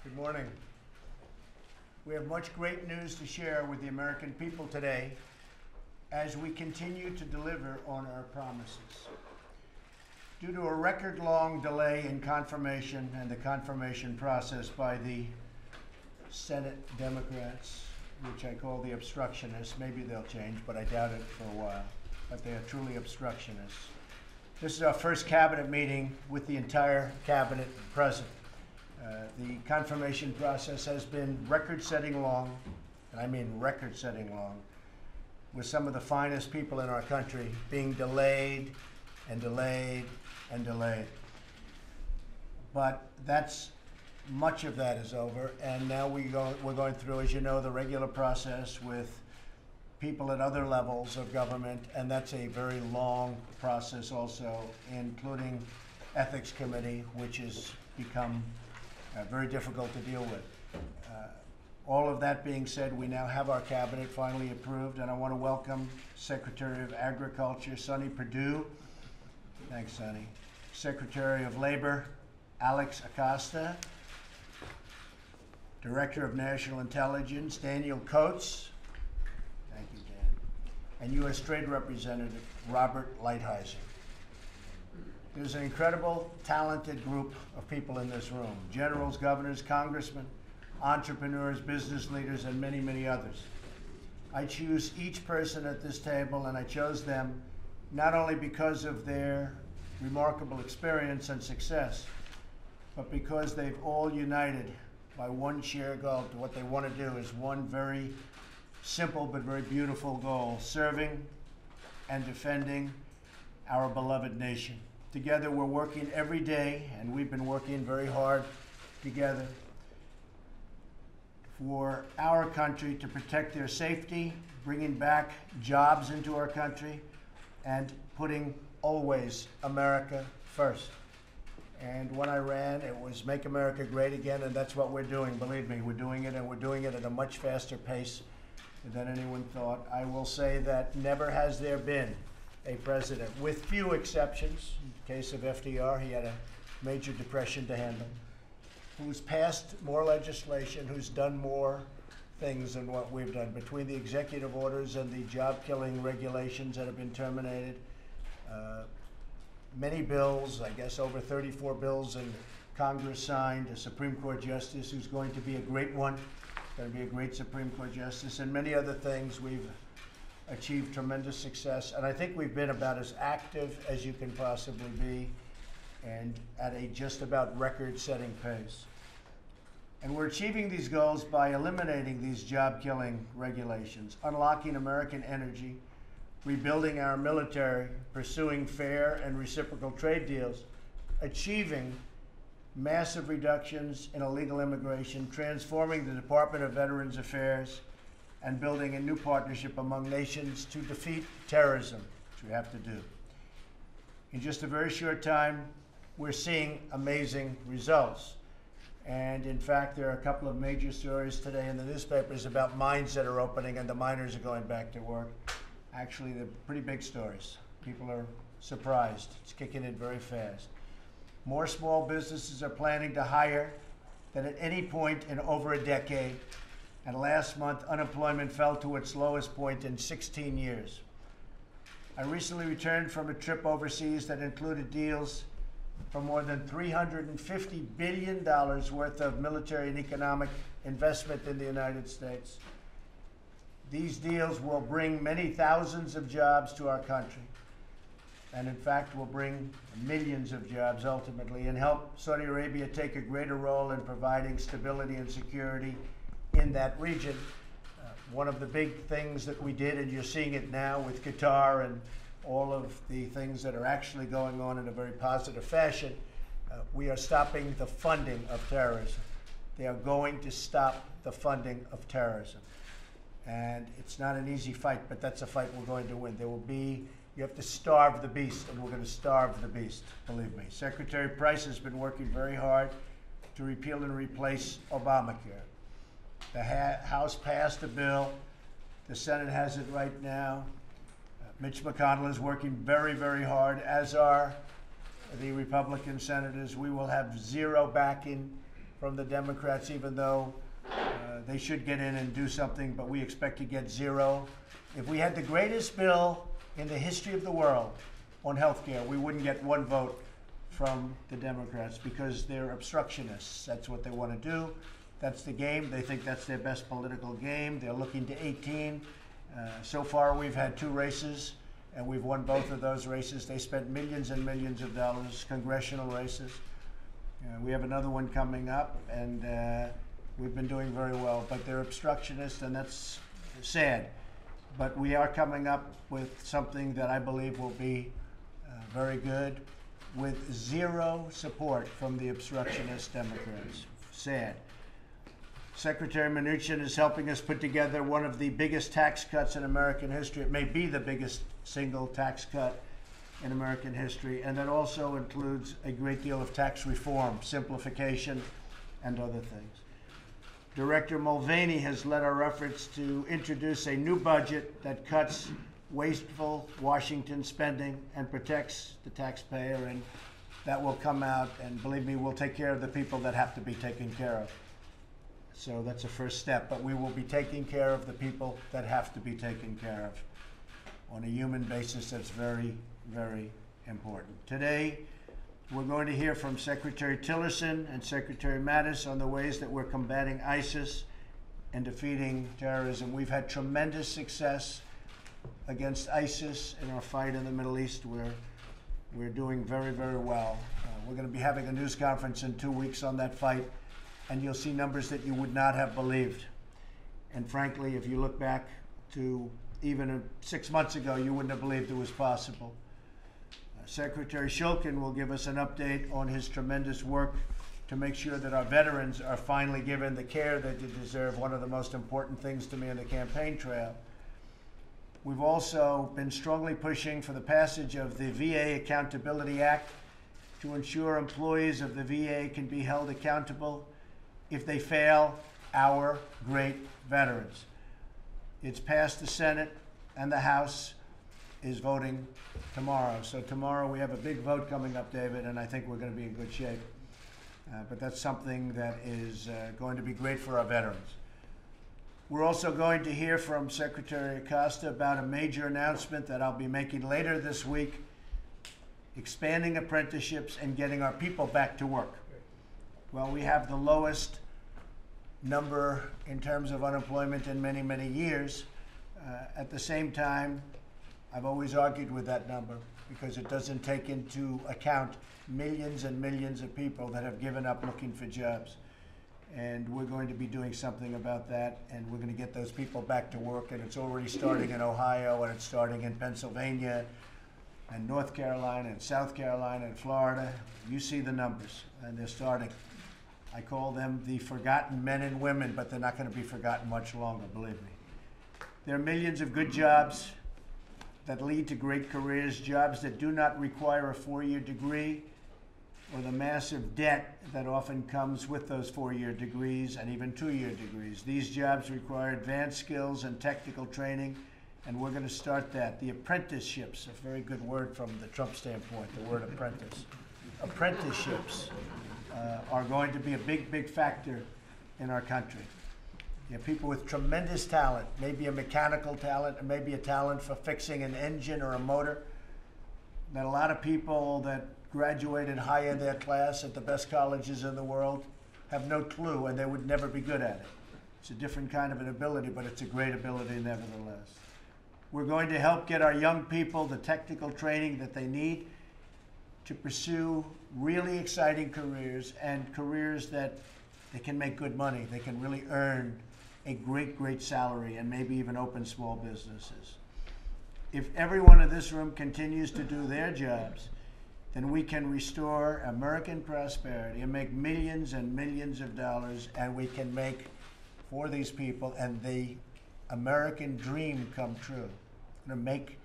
Good morning. We have much great news to share with the American people today as we continue to deliver on our promises. Due to a record-long delay in confirmation and the confirmation process by the Senate Democrats, which I call the obstructionists, maybe they'll change, but I doubt it for a while, but they are truly obstructionists. This is our first cabinet meeting with the entire cabinet present. The confirmation process has been record-setting long, and I mean record-setting long, with some of the finest people in our country being delayed and delayed and delayed. But much of that is over, and now we're going through, as you know, the regular process with people at other levels of government, and that's a very long process also, including ethics committee, which has become very difficult to deal with. All of that being said, we now have our cabinet finally approved, and I want to welcome Secretary of Agriculture Sonny Perdue. Thanks, Sonny. Secretary of Labor Alex Acosta. Director of National Intelligence Daniel Coates. Thank you, Dan. And U.S. Trade Representative Robert Lighthizer. There's an incredible, talented group of people in this room. Generals, governors, congressmen, entrepreneurs, business leaders, and many, many others. I choose each person at this table, and I chose them not only because of their remarkable experience and success, but because they've all united by one shared goal. What they want to do is one very simple but very beautiful goal: serving and defending our beloved nation. Together, we're working every day, and we've been working very hard together for our country to protect their safety, bringing back jobs into our country, and putting always America first. And when I ran, it was Make America Great Again, and that's what we're doing. Believe me, we're doing it, and we're doing it at a much faster pace than anyone thought. I will say that never has there been a president, with few exceptions, in the case of FDR, he had a major depression to handle, who's passed more legislation, who's done more things than what we've done. Between the executive orders and the job-killing regulations that have been terminated, many bills, I guess over 34 bills in Congress signed, a Supreme Court justice who's going to be a great one, going to be a great Supreme Court justice, and many other things. We've achieved tremendous success, and I think we've been about as active as you can possibly be, and at a just about record-setting pace. And we're achieving these goals by eliminating these job-killing regulations, unlocking American energy, rebuilding our military, pursuing fair and reciprocal trade deals, achieving massive reductions in illegal immigration, transforming the Department of Veterans Affairs, and building a new partnership among nations to defeat terrorism, which we have to do. In just a very short time, we're seeing amazing results. And in fact, there are a couple of major stories today in the newspapers about mines that are opening and the miners are going back to work. Actually, they're pretty big stories. People are surprised. It's kicking in very fast. More small businesses are planning to hire than at any point in over a decade. And last month, unemployment fell to its lowest point in 16 years. I recently returned from a trip overseas that included deals for more than $350 billion worth of military and economic investment in the United States. These deals will bring many thousands of jobs to our country, and in fact will bring millions of jobs ultimately, and help Saudi Arabia take a greater role in providing stability and security in that region. One of the big things that we did, and you're seeing it now with Qatar and all of the things that are actually going on in a very positive fashion, we are stopping the funding of terrorism. They are going to stop the funding of terrorism. And it's not an easy fight, but that's a fight we're going to win. You have to starve the beast, and we're going to starve the beast, believe me. Secretary Price has been working very hard to repeal and replace Obamacare. The House passed a bill. The Senate has it right now. Mitch McConnell is working very, very hard, as are the Republican senators. We will have zero backing from the Democrats, even though they should get in and do something, but we expect to get 0. If we had the greatest bill in the history of the world on health care, we wouldn't get 1 vote from the Democrats because they're obstructionists. That's what they want to do. That's the game. They think that's their best political game. They're looking to 18. So far, we've had 2 races, and we've won both of those races. They spent millions and millions of dollars, congressional races. We have another one coming up, and we've been doing very well. But they're obstructionists, and that's sad. But we are coming up with something that I believe will be very good, with 0 support from the obstructionist Democrats. Sad. Secretary Mnuchin is helping us put together one of the biggest tax cuts in American history. It may be the biggest single tax cut in American history, and that also includes a great deal of tax reform, simplification, and other things. Director Mulvaney has led our efforts to introduce a new budget that cuts wasteful Washington spending and protects the taxpayer, and that will come out, and believe me, we'll take care of the people that have to be taken care of. So that's a first step, but we will be taking care of the people that have to be taken care of on a human basis. That's very, very important. Today, we're going to hear from Secretary Tillerson and Secretary Mattis on the ways that we're combating ISIS and defeating terrorism. We've had tremendous success against ISIS in our fight in the Middle East. We're doing very, very well. We're going to be having a news conference in 2 weeks on that fight, and you'll see numbers that you would not have believed. And frankly, if you look back to even 6 months ago, you wouldn't have believed it was possible. Secretary Shulkin will give us an update on his tremendous work to make sure that our veterans are finally given the care that they deserve, one of the most important things to me on the campaign trail. We've also been strongly pushing for the passage of the VA Accountability Act to ensure employees of the VA can be held accountable if they fail our great veterans. It's passed the Senate, and the House is voting tomorrow. So tomorrow we have a big vote coming up, David, and I think we're going to be in good shape. But that's something that is going to be great for our veterans. We're also going to hear from Secretary Acosta about a major announcement that I'll be making later this week, expanding apprenticeships and getting our people back to work. Well, we have the lowest number in terms of unemployment in many, many years. At the same time, I've always argued with that number because it doesn't take into account millions and millions of people that have given up looking for jobs. And we're going to be doing something about that, and we're going to get those people back to work, and it's already starting in Ohio, and it's starting in Pennsylvania, and North Carolina, and South Carolina, and Florida. You see the numbers, and they're starting. I call them the forgotten men and women, but they're not going to be forgotten much longer, believe me. There are millions of good jobs that lead to great careers, jobs that do not require a 4-year degree, or the massive debt that often comes with those 4-year degrees and even 2-year degrees. These jobs require advanced skills and technical training, and we're going to start that. The apprenticeships, a very good word from the Trump standpoint, the word apprentice. Apprenticeships are going to be a big, big factor in our country. You have people with tremendous talent, maybe a mechanical talent, or maybe a talent for fixing an engine or a motor, that a lot of people that graduated high in their class at the best colleges in the world have no clue, and they would never be good at it. It's a different kind of an ability, but it's a great ability nevertheless. We're going to help get our young people the technical training that they need to pursue really exciting careers, and careers that they can make good money. They can really earn a great, great salary and maybe even open small businesses. If everyone in this room continues to do their jobs, then we can restore American prosperity and make millions and millions of dollars, and we can make for these people and the American dream come true. To make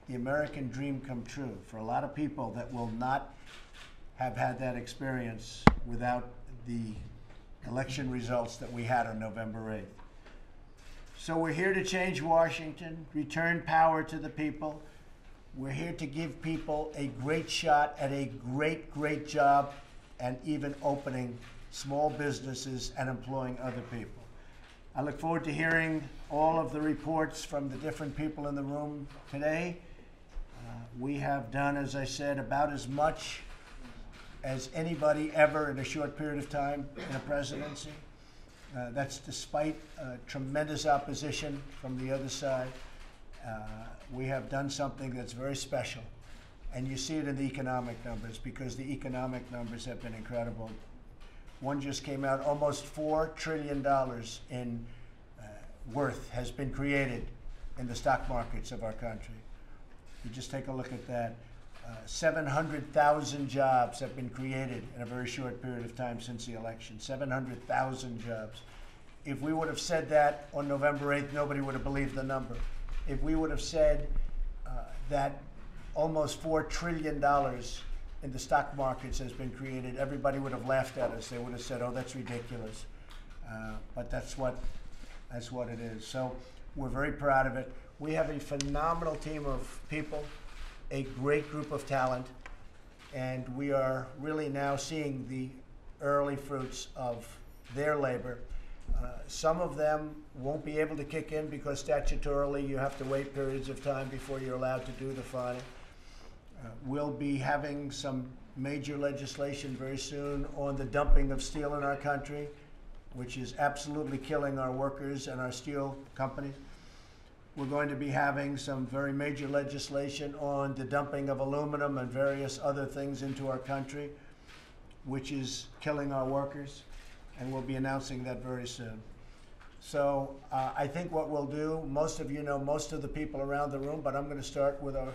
the American dream come true for a lot of people that will not have had that experience without the election results that we had on November 8th. So we're here to change Washington, return power to the people. We're here to give people a great shot at a great, great job and even opening small businesses, and employing other people. I look forward to hearing all of the reports from the different people in the room today. We have done, as I said, about as much as anybody ever in a short period of time in a presidency. That's despite tremendous opposition from the other side. We have done something that's very special. And you see it in the economic numbers, because the economic numbers have been incredible. One just came out, almost $4 trillion in worth has been created in the stock markets of our country. You just take a look at that. 700,000 jobs have been created in a very short period of time since the election. 700,000 jobs. If we would have said that on November 8th, nobody would have believed the number. If we would have said that almost $4 trillion in the stock markets has been created, everybody would have laughed at us. They would have said, oh, that's ridiculous. But that's what it is. So we're very proud of it. We have a phenomenal team of people, a great group of talent, and we are really now seeing the early fruits of their labor. Some of them won't be able to kick in because statutorily you have to wait periods of time before you're allowed to do the filing. We'll be having some major legislation very soon on the dumping of steel in our country, which is absolutely killing our workers and our steel companies. We're going to be having some very major legislation on the dumping of aluminum and various other things into our country, which is killing our workers, and we'll be announcing that very soon. So I think what we'll do, most of you know most of the people around the room, but I'm going to start with our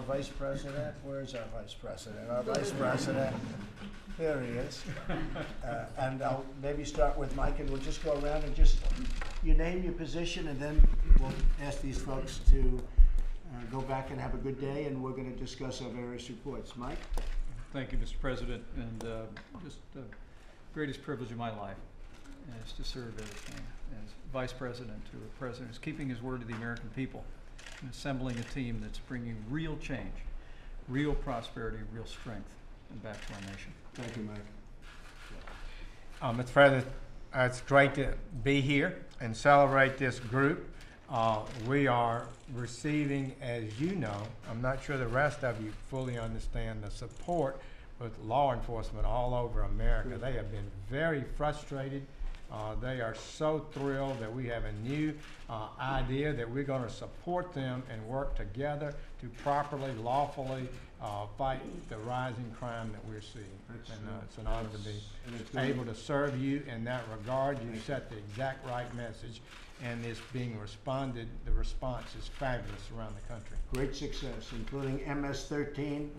Vice President. Where's our Vice President? Our Vice President. There he is. And I'll maybe start with Mike, and we'll just go around and just, you name your position, and then we'll ask these folks to go back and have a good day, and we're going to discuss our various reports. Mike? Thank you, Mr. President, and just the greatest privilege of my life is to serve as Vice President to a President who's keeping his word to the American people and assembling a team that's bringing real change, real prosperity, real strength back to our nation. Thank you, Mike. Mr. President, it's great to be here and celebrate this group. We are receiving, as you know, I'm not sure the rest of you fully understand the support with law enforcement all over America. They have been very frustrated. They are so thrilled that we have a new idea that we're going to support them and work together to properly, lawfully fight the rising crime that we're seeing. It's an honor to be able to serve you in that regard. You set the exact right message, and it's being responded. The response is fabulous around the country. Great success, including MS-13.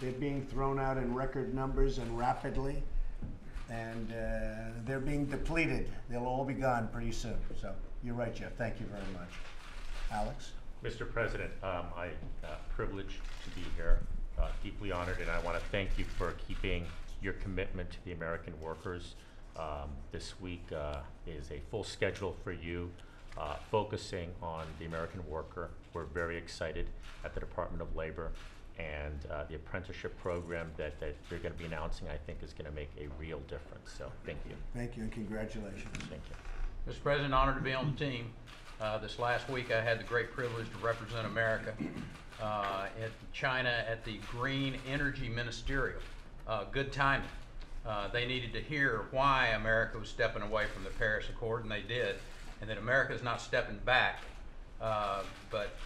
They're being thrown out in record numbers and rapidly, and they're being depleted. They'll all be gone pretty soon. So you're right, Jeff. Thank you very much. Alex? Mr. President, I'm privileged to be here, deeply honored, and I want to thank you for keeping your commitment to the American workers. This week is a full schedule for you, focusing on the American worker. We're very excited at the Department of Labor, and the apprenticeship program that you're going to be announcing, I think, is going to make a real difference. So thank you. Thank you, and congratulations. Thank you. Mr. President, honored to be on the team. This last week I had the great privilege to represent America at China at the Green Energy Ministerial. Good timing. They needed to hear why America was stepping away from the Paris Accord, and they did, and that America is not stepping back, but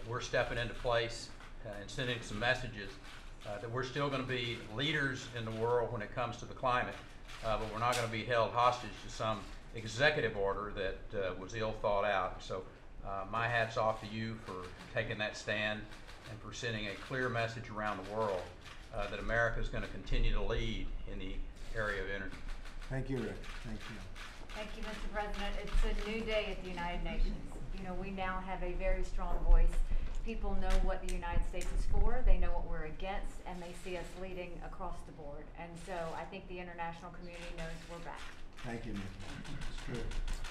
we're stepping into place and sending some messages that we're still going to be leaders in the world when it comes to the climate, but we're not going to be held hostage to some executive order that was ill thought out. So my hat's off to you for taking that stand and for sending a clear message around the world that America is going to continue to lead in the area of energy. Thank you, Rick. Thank you. Thank you, Mr. President. It's a new day at the United Nations. You know, we now have a very strong voice. People know what the United States is for, they know what we're against, and they see us leading across the board. And so I think the international community knows we're back. Thank you, Nick. It's true.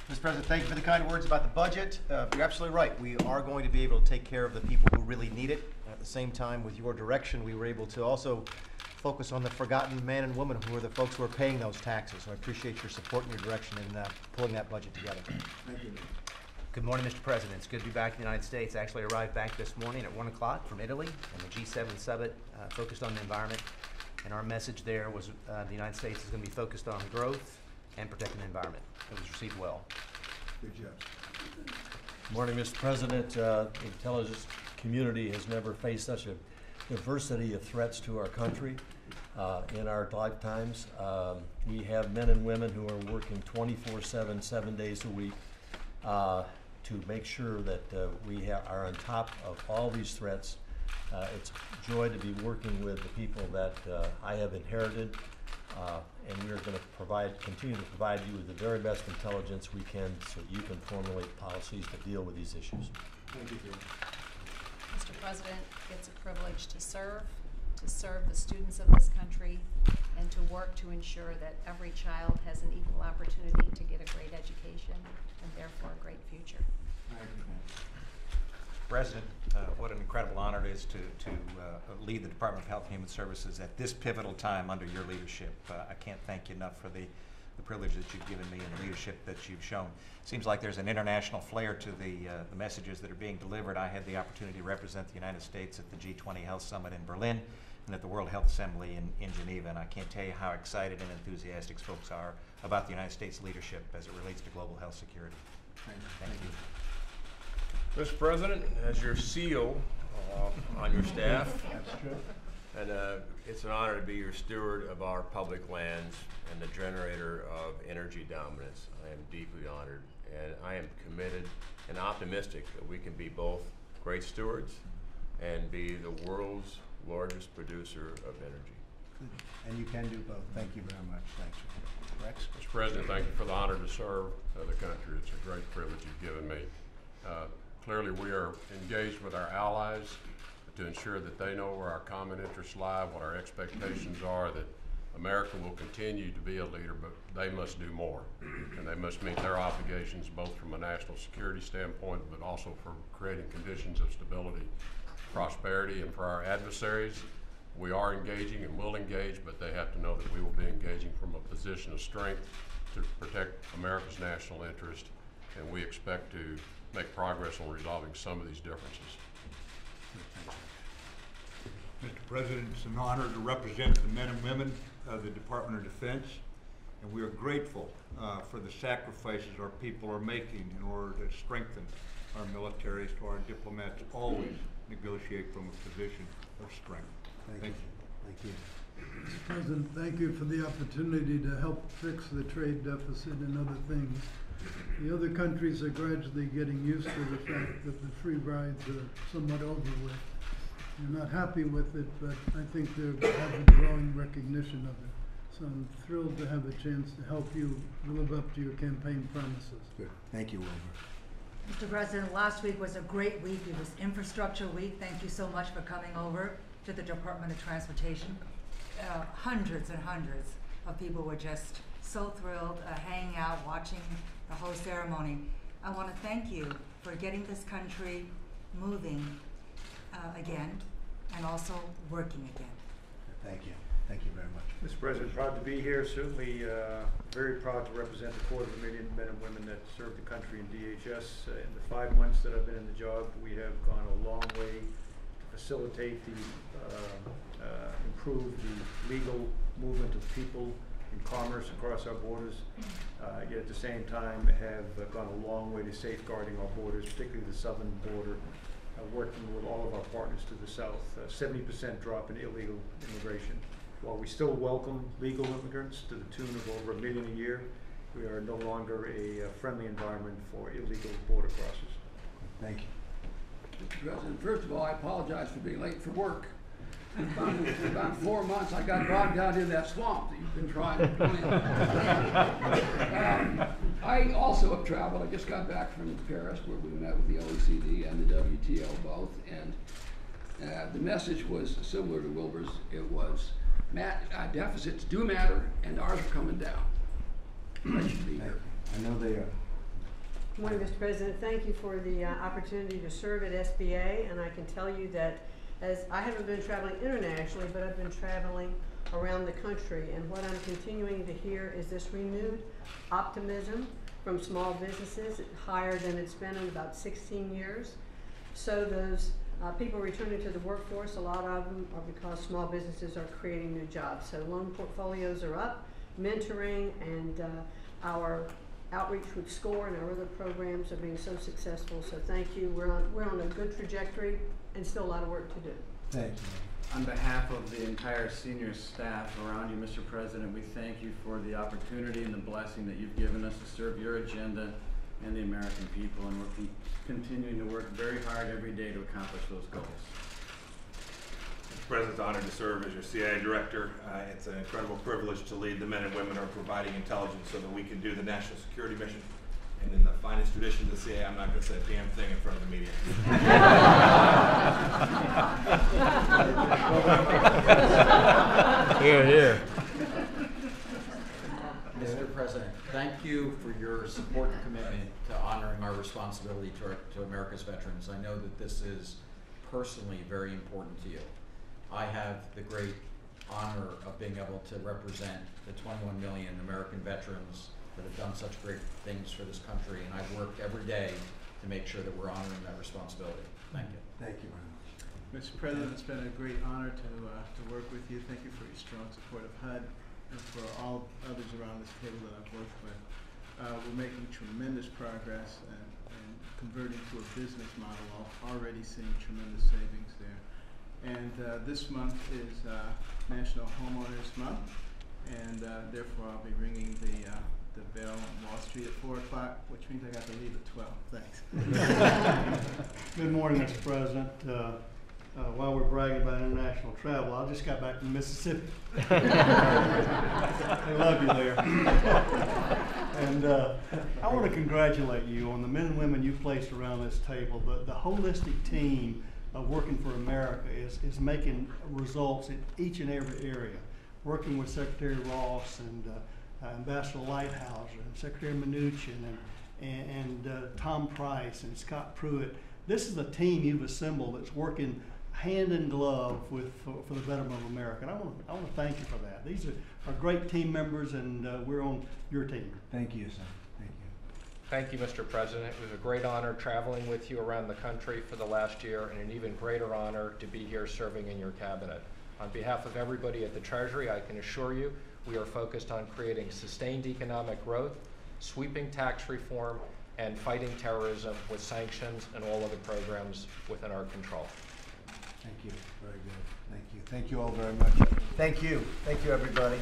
Mr. President, thank you for the kind words about the budget. You're absolutely right. We are going to be able to take care of the people who really need it. At the same time, with your direction, we were able to also focus on the forgotten man and woman who are the folks who are paying those taxes. So I appreciate your support and your direction in pulling that budget together. Thank you. Good morning, Mr. President. It's good to be back in the United States. I actually arrived back this morning at 1 o'clock from Italy, and the G7 summit focused on the environment. And our message there was the United States is going to be focused on growth and protecting the environment. It was received well. Good job. Morning, Mr. President. The intelligence community has never faced such a diversity of threats to our country in our lifetimes. We have men and women who are working 24/7, 7 days a week to make sure that we are on top of all these threats. It's a joy to be working with the people that I have inherited, and we are going to continue to provide you with the very best intelligence we can so you can formulate policies to deal with these issues. Thank you, Jim. Mr. President, it's a privilege to serve the students of this country, and to work to ensure that every child has an equal opportunity to get a great education and therefore a great future. Thank you, ma'am. President, what an incredible honor it is to lead the Department of Health and Human Services at this pivotal time under your leadership. I can't thank you enough for the privilege that you've given me and the leadership that you've shown. Seems like there's an international flair to the messages that are being delivered. I had the opportunity to represent the United States at the G20 Health Summit in Berlin and at the World Health Assembly in Geneva, and I can't tell you how excited and enthusiastic folks are about the United States leadership as it relates to global health security. Thank you. Mr. President, as your seal on your staff, That's true. and it's an honor to be your steward of our public lands and the generator of energy dominance. I am deeply honored, and I am committed and optimistic that we can be both great stewards and be the world's largest producer of energy. Good. And you can do both. Thank you very much. Thanks. Rex? Mr. President, thank you for the honor to serve the country. It's a great privilege you've given me. Clearly, we are engaged with our allies to ensure that they know where our common interests lie, what our expectations are, that America will continue to be a leader, but they must do more. And they must meet their obligations both from a national security standpoint, but also for creating conditions of stability, prosperity, and for our adversaries. We are engaging and will engage, but they have to know that we will be engaging from a position of strength to protect America's national interest, and we expect to make progress on resolving some of these differences. Mr. President, it's an honor to represent the men and women of the Department of Defense, and we are grateful for the sacrifices our people are making in order to strengthen our military, so our diplomats always negotiate from a position of strength. Thank you. Thank you. Mr. President, thank you for the opportunity to help fix the trade deficit and other things. The other countries are gradually getting used to the fact that the free rides are somewhat over with. They're not happy with it, but I think they have a growing recognition of it. So I'm thrilled to have a chance to help you live up to your campaign promises. Good. Thank you, Wilbur. Mr. President, last week was a great week. It was Infrastructure Week. Thank you so much for coming over to the Department of Transportation. Hundreds and hundreds of people were just so thrilled, hanging out, watching the whole ceremony. I want to thank you for getting this country moving again and also working again. Thank you. Thank you very much. Mr. President, proud to be here. Certainly very proud to represent the 250,000 men and women that serve the country in DHS. In the 5 months that I've been in the job, we have gone a long way to facilitate improve the legal movement of people in commerce across our borders, yet at the same time have gone a long way to safeguarding our borders, particularly the southern border, working with all of our partners to the south. 70% drop in illegal immigration. While we still welcome legal immigrants to the tune of over 1 million a year, we are no longer a friendly environment for illegal border crossers. Thank you. Mr. President, first of all, I apologize for being late for work. In about 4 months, I got bogged down in that swamp that you've been trying to clean. I also have traveled. I just got back from Paris, where we met with the OECD and the WTO both, and the message was similar to Wilbur's. It was, deficits do matter, and ours are coming down. I should be here. I know they are. Good morning, Mr. President. Thank you for the opportunity to serve at SBA, and I can tell you that as I haven't been traveling internationally, but I've been traveling around the country. And what I'm continuing to hear is this renewed optimism from small businesses, higher than it's been in about 16 years. So those people returning to the workforce, a lot of them are because small businesses are creating new jobs. So loan portfolios are up, mentoring and our outreach with SCORE and our other programs are being so successful. So thank you. We're on a good trajectory and still a lot of work to do. Thank you. On behalf of the entire senior staff around you, Mr. President, we thank you for the opportunity and the blessing that you've given us to serve your agenda and the American people, and we're continuing to work very hard every day to accomplish those goals. Mr. President, it's an honor to serve as your CIA director. It's an incredible privilege to lead the men and women who are providing intelligence so that we can do the national security mission. And in the finest tradition of the CIA, I'm not going to say a damn thing in front of the media. Here, here. Mr. President, thank you for your support and commitment to honoring our responsibility to America's veterans. I know that this is personally very important to you. I have the great honor of being able to represent the 21 million American veterans that have done such great things for this country, and I've worked every day to make sure that we're honoring that responsibility. Thank you. Thank you very much. Mr. President, it's been a great honor to work with you. Thank you for your strong support of HUD and for all others around this table that I've worked with. We're making tremendous progress and converting to a business model, already seeing tremendous savings there. And this month is National Homeowners Month, and therefore I'll be ringing the bell on Wall Street at 4 o'clock, which means I got to leave at 12. Thanks. Good morning, Mr. President. While we're bragging about international travel, I just got back from Mississippi. I love you there. And I want to congratulate you on the men and women you placed around this table. The holistic team of Working for America is making results in each and every area. Working with Secretary Ross and Ambassador Lighthouser and Secretary Mnuchin and Tom Price and Scott Pruitt. This is a team you've assembled that's working hand in glove for the betterment of America. And I want to thank you for that. These are great team members, and we're on your team. Thank you, sir. Thank you. Thank you, Mr. President. It was a great honor traveling with you around the country for the last year, and an even greater honor to be here serving in your cabinet. On behalf of everybody at the Treasury, I can assure you we are focused on creating sustained economic growth, sweeping tax reform, and fighting terrorism with sanctions and all other programs within our control. Thank you. Very good. Thank you. Thank you all very much. Thank you. Thank you, everybody.